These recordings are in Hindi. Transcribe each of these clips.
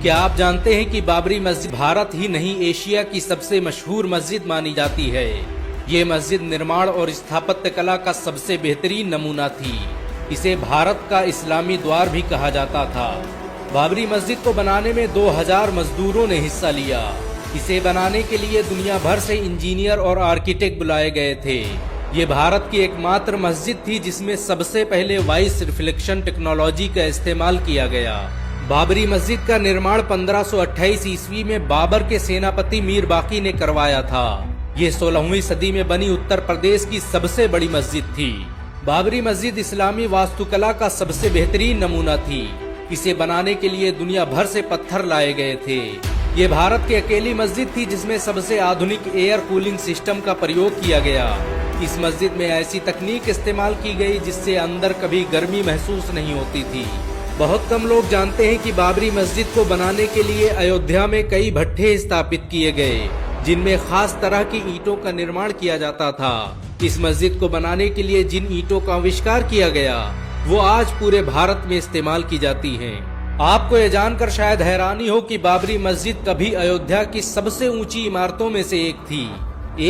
क्या आप जानते हैं कि बाबरी मस्जिद भारत ही नहीं एशिया की सबसे मशहूर मस्जिद मानी जाती है। ये मस्जिद निर्माण और स्थापत्य कला का सबसे बेहतरीन नमूना थी। इसे भारत का इस्लामी द्वार भी कहा जाता था। बाबरी मस्जिद को बनाने में 2000 मजदूरों ने हिस्सा लिया। इसे बनाने के लिए दुनिया भर से इंजीनियर और आर्किटेक्ट बुलाए गए थे। ये भारत की एकमात्र मस्जिद थी जिसमें सबसे पहले वॉइस रिफ्लेक्शन टेक्नोलॉजी का इस्तेमाल किया गया। बाबरी मस्जिद का निर्माण 1528 ईस्वी में बाबर के सेनापति मीर बाकी ने करवाया था। ये 16वीं सदी में बनी उत्तर प्रदेश की सबसे बड़ी मस्जिद थी। बाबरी मस्जिद इस्लामी वास्तुकला का सबसे बेहतरीन नमूना थी। इसे बनाने के लिए दुनिया भर से पत्थर लाए गए थे। ये भारत की अकेली मस्जिद थी जिसमें सबसे आधुनिक एयर कूलिंग सिस्टम का प्रयोग किया गया। इस मस्जिद में ऐसी तकनीक इस्तेमाल की गई जिससे अंदर कभी गर्मी महसूस नहीं होती थी। बहुत कम लोग जानते हैं कि बाबरी मस्जिद को बनाने के लिए अयोध्या में कई भट्ठे स्थापित किए गए, जिनमें खास तरह की ईंटों का निर्माण किया जाता था। इस मस्जिद को बनाने के लिए जिन ईंटों का आविष्कार किया गया वो आज पूरे भारत में इस्तेमाल की जाती हैं। आपको ये जानकर शायद हैरानी हो कि बाबरी मस्जिद कभी अयोध्या की सबसे ऊंची इमारतों में से एक थी।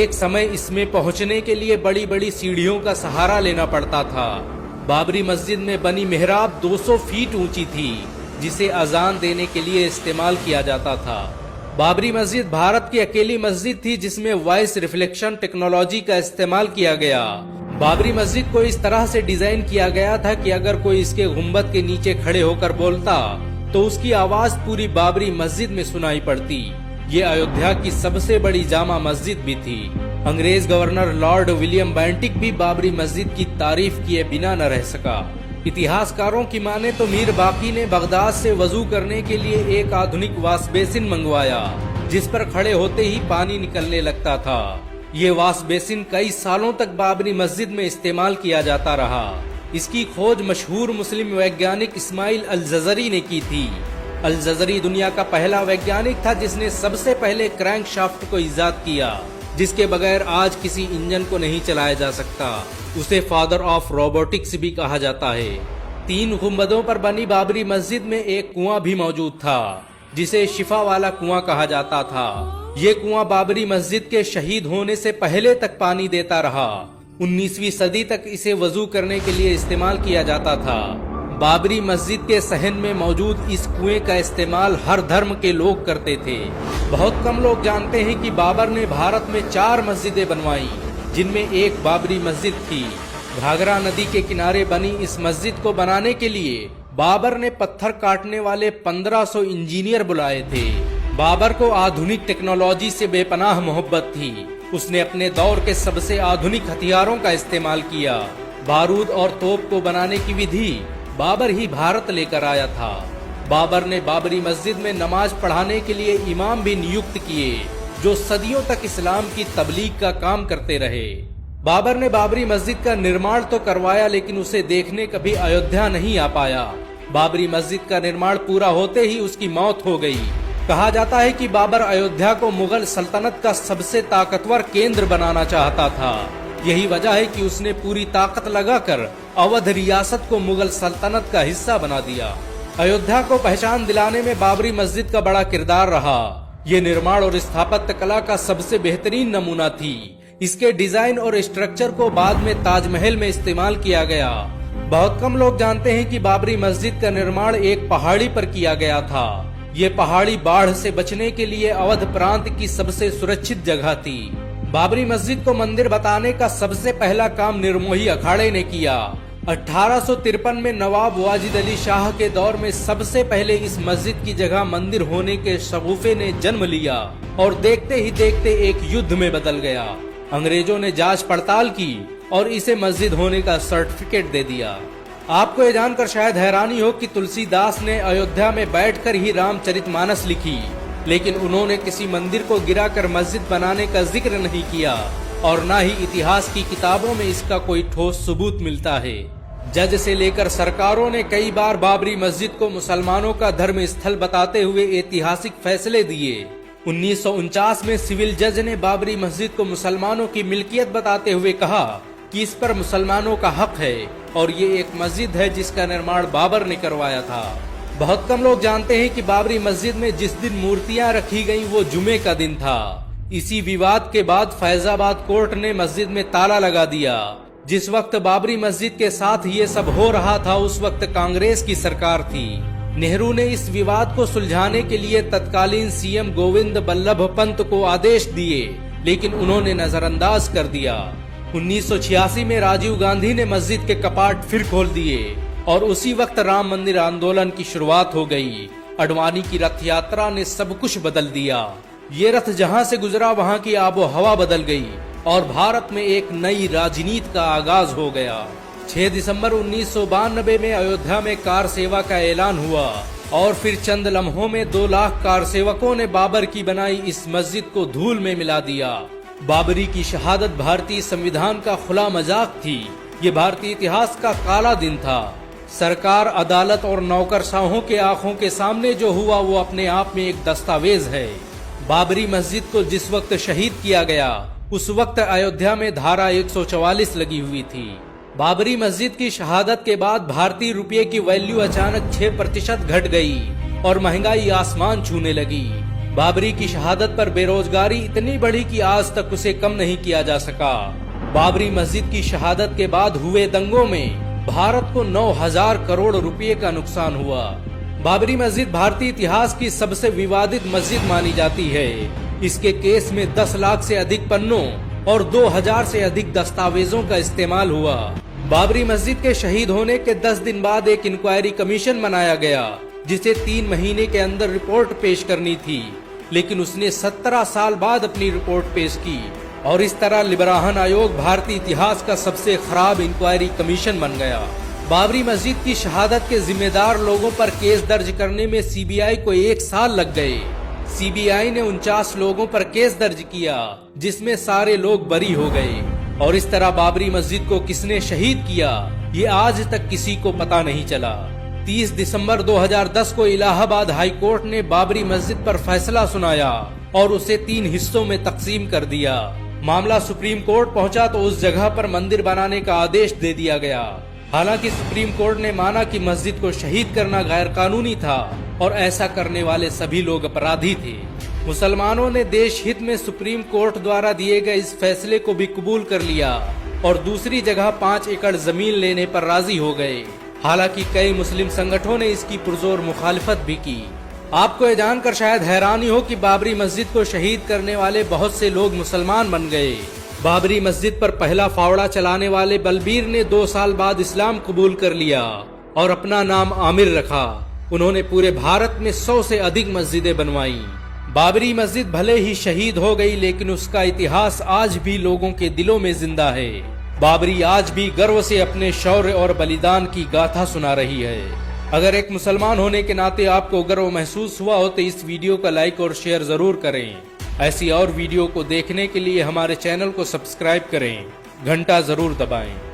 एक समय इसमें पहुंचने के लिए बड़ी बड़ी सीढ़ियों का सहारा लेना पड़ता था। बाबरी मस्जिद में बनी मेहराब 200 फीट ऊंची थी, जिसे अजान देने के लिए इस्तेमाल किया जाता था। बाबरी मस्जिद भारत की अकेली मस्जिद थी जिसमें वॉइस रिफ्लेक्शन टेक्नोलॉजी का इस्तेमाल किया गया। बाबरी मस्जिद को इस तरह से डिजाइन किया गया था कि अगर कोई इसके गुंबद के नीचे खड़े होकर बोलता तो उसकी आवाज पूरी बाबरी मस्जिद में सुनाई पड़ती। ये अयोध्या की सबसे बड़ी जामा मस्जिद भी थी। अंग्रेज गवर्नर लॉर्ड विलियम बेंटिक भी बाबरी मस्जिद की तारीफ किए बिना न रह सका। इतिहासकारों की माने तो मीर बाकी ने बगदाद से वजू करने के लिए एक आधुनिक वाश बेसिन मंगवाया, जिस पर खड़े होते ही पानी निकलने लगता था। ये वाश बेसिन कई सालों तक बाबरी मस्जिद में इस्तेमाल किया जाता रहा। इसकी खोज मशहूर मुस्लिम वैज्ञानिक इस्माइल अल-जज़री ने की थी। अल-जज़री दुनिया का पहला वैज्ञानिक था जिसने सबसे पहले क्रैंक शाफ्ट को इजाद किया, जिसके बगैर आज किसी इंजन को नहीं चलाया जा सकता। उसे फादर ऑफ रोबोटिक्स भी कहा जाता है। 3 गुंबदों पर बनी बाबरी मस्जिद में एक कुआं भी मौजूद था, जिसे शिफा वाला कुआं कहा जाता था। ये कुआं बाबरी मस्जिद के शहीद होने से पहले तक पानी देता रहा। 19वीं सदी तक इसे वजू करने के लिए इस्तेमाल किया जाता था। बाबरी मस्जिद के सहन में मौजूद इस कुएं का इस्तेमाल हर धर्म के लोग करते थे। बहुत कम लोग जानते हैं कि बाबर ने भारत में 4 मस्जिदें बनवाई, जिनमें एक बाबरी मस्जिद थी। घाघरा नदी के किनारे बनी इस मस्जिद को बनाने के लिए बाबर ने पत्थर काटने वाले 1500 इंजीनियर बुलाए थे। बाबर को आधुनिक टेक्नोलॉजी से बेपनाह मोहब्बत थी। उसने अपने दौर के सबसे आधुनिक हथियारों का इस्तेमाल किया। बारूद और तोप को बनाने की विधि बाबर ही भारत लेकर आया था। बाबर ने बाबरी मस्जिद में नमाज पढ़ाने के लिए इमाम भी नियुक्त किए, जो सदियों तक इस्लाम की तबलीग का काम करते रहे। बाबर ने बाबरी मस्जिद का निर्माण तो करवाया, लेकिन उसे देखने कभी अयोध्या नहीं आ पाया। बाबरी मस्जिद का निर्माण पूरा होते ही उसकी मौत हो गई। कहा जाता है कि बाबर अयोध्या को मुगल सल्तनत का सबसे ताकतवर केंद्र बनाना चाहता था। यही वजह है कि उसने पूरी ताकत लगाकर अवध रियासत को मुगल सल्तनत का हिस्सा बना दिया। अयोध्या को पहचान दिलाने में बाबरी मस्जिद का बड़ा किरदार रहा। ये निर्माण और स्थापत्य कला का सबसे बेहतरीन नमूना थी। इसके डिजाइन और स्ट्रक्चर को बाद में ताजमहल में इस्तेमाल किया गया। बहुत कम लोग जानते हैं कि बाबरी मस्जिद का निर्माण एक पहाड़ी पर किया गया था। ये पहाड़ी बाढ़ से बचने के लिए अवध प्रांत की सबसे सुरक्षित जगह थी। बाबरी मस्जिद को मंदिर बताने का सबसे पहला काम निर्मोही अखाड़े ने किया। 1853 में नवाब वाजिद अली शाह के दौर में सबसे पहले इस मस्जिद की जगह मंदिर होने के शगुफे ने जन्म लिया और देखते ही देखते एक युद्ध में बदल गया। अंग्रेजों ने जांच पड़ताल की और इसे मस्जिद होने का सर्टिफिकेट दे दिया। आपको ये जानकर शायद हैरानी हो कि तुलसीदास ने अयोध्या में बैठकर ही रामचरितमानस लिखी, लेकिन उन्होंने किसी मंदिर को गिराकर मस्जिद बनाने का जिक्र नहीं किया और न ही इतिहास की किताबों में इसका कोई ठोस सबूत मिलता है। जज से लेकर सरकारों ने कई बार बाबरी मस्जिद को मुसलमानों का धर्म स्थल बताते हुए ऐतिहासिक फैसले दिए। 1949 में सिविल जज ने बाबरी मस्जिद को मुसलमानों की मिल्कियत बताते हुए कहा कि इस पर मुसलमानों का हक है और ये एक मस्जिद है जिसका निर्माण बाबर ने करवाया था। बहुत कम लोग जानते हैं कि बाबरी मस्जिद में जिस दिन मूर्तियां रखी गईं वो जुमे का दिन था। इसी विवाद के बाद फैजाबाद कोर्ट ने मस्जिद में ताला लगा दिया। जिस वक्त बाबरी मस्जिद के साथ ये सब हो रहा था उस वक्त कांग्रेस की सरकार थी। नेहरू ने इस विवाद को सुलझाने के लिए तत्कालीन सीएम गोविंद बल्लभ पंत को आदेश दिए, लेकिन उन्होंने नजरअंदाज कर दिया। 1986 में राजीव गांधी ने मस्जिद के कपाट फिर खोल दिए और उसी वक्त राम मंदिर आंदोलन की शुरुआत हो गई। अडवाणी की रथ यात्रा ने सब कुछ बदल दिया। ये रथ जहां से गुजरा वहां की आबो हवा बदल गई और भारत में एक नई राजनीति का आगाज हो गया। 6 दिसंबर 1992 में अयोध्या में कार सेवा का ऐलान हुआ और फिर चंद लम्हों में 2 लाख कार सेवकों ने बाबर की बनाई इस मस्जिद को धूल में मिला दिया। बाबरी की शहादत भारतीय संविधान का खुला मजाक थी। ये भारतीय इतिहास का काला दिन था। सरकार, अदालत और नौकरशाहों के आंखों के सामने जो हुआ वो अपने आप में एक दस्तावेज है। बाबरी मस्जिद को जिस वक्त शहीद किया गया उस वक्त अयोध्या में धारा 144 लगी हुई थी। बाबरी मस्जिद की शहादत के बाद भारतीय रुपये की वैल्यू अचानक 6% घट गई और महंगाई आसमान छूने लगी। बाबरी की शहादत पर बेरोजगारी इतनी बढ़ी कि आज तक उसे कम नहीं किया जा सका। बाबरी मस्जिद की शहादत के बाद हुए दंगों में भारत को 9,000 करोड़ रुपए का नुकसान हुआ। बाबरी मस्जिद भारतीय इतिहास की सबसे विवादित मस्जिद मानी जाती है। इसके केस में 10 लाख से अधिक पन्नों और 2000 से अधिक दस्तावेजों का इस्तेमाल हुआ। बाबरी मस्जिद के शहीद होने के 10 दिन बाद एक इंक्वायरी कमीशन बनाया गया जिसे 3 महीने के अंदर रिपोर्ट पेश करनी थी, लेकिन उसने 17 साल बाद अपनी रिपोर्ट पेश की और इस तरह लिबराहन आयोग भारतीय इतिहास का सबसे खराब इंक्वायरी कमीशन बन गया। बाबरी मस्जिद की शहादत के जिम्मेदार लोगों पर केस दर्ज करने में सीबीआई को 1 साल लग गए। सीबीआई ने 49 लोगों पर केस दर्ज किया जिसमें सारे लोग बरी हो गए और इस तरह बाबरी मस्जिद को किसने शहीद किया ये आज तक किसी को पता नहीं चला। 30 दिसंबर 2010 को इलाहाबाद हाई कोर्ट ने बाबरी मस्जिद पर फैसला सुनाया और उसे 3 हिस्सों में तकसीम कर दिया। मामला सुप्रीम कोर्ट पहुंचा तो उस जगह पर मंदिर बनाने का आदेश दे दिया गया। हालांकि सुप्रीम कोर्ट ने माना कि मस्जिद को शहीद करना गैर कानूनी था और ऐसा करने वाले सभी लोग अपराधी थे। मुसलमानों ने देश हित में सुप्रीम कोर्ट द्वारा दिए गए इस फैसले को भी कबूल कर लिया और दूसरी जगह 5 एकड़ जमीन लेने पर राजी हो गए। हालांकि कई मुस्लिम संगठनों ने इसकी पुरजोर मुखालिफत भी की। आपको ये जानकर शायद हैरानी हो कि बाबरी मस्जिद को शहीद करने वाले बहुत से लोग मुसलमान बन गए। बाबरी मस्जिद पर पहला फावड़ा चलाने वाले बलबीर ने 2 साल बाद इस्लाम कबूल कर लिया और अपना नाम आमिर रखा। उन्होंने पूरे भारत में 100 से अधिक मस्जिदें बनवाई। बाबरी मस्जिद भले ही शहीद हो गई लेकिन उसका इतिहास आज भी लोगों के दिलों में जिंदा है। बाबरी आज भी गर्व से अपने शौर्य और बलिदान की गाथा सुना रही है। अगर एक मुसलमान होने के नाते आपको गर्व महसूस हुआ हो तो इस वीडियो का लाइक और शेयर जरूर करें। ऐसी और वीडियो को देखने के लिए हमारे चैनल को सब्सक्राइब करें, घंटा जरूर दबाएं।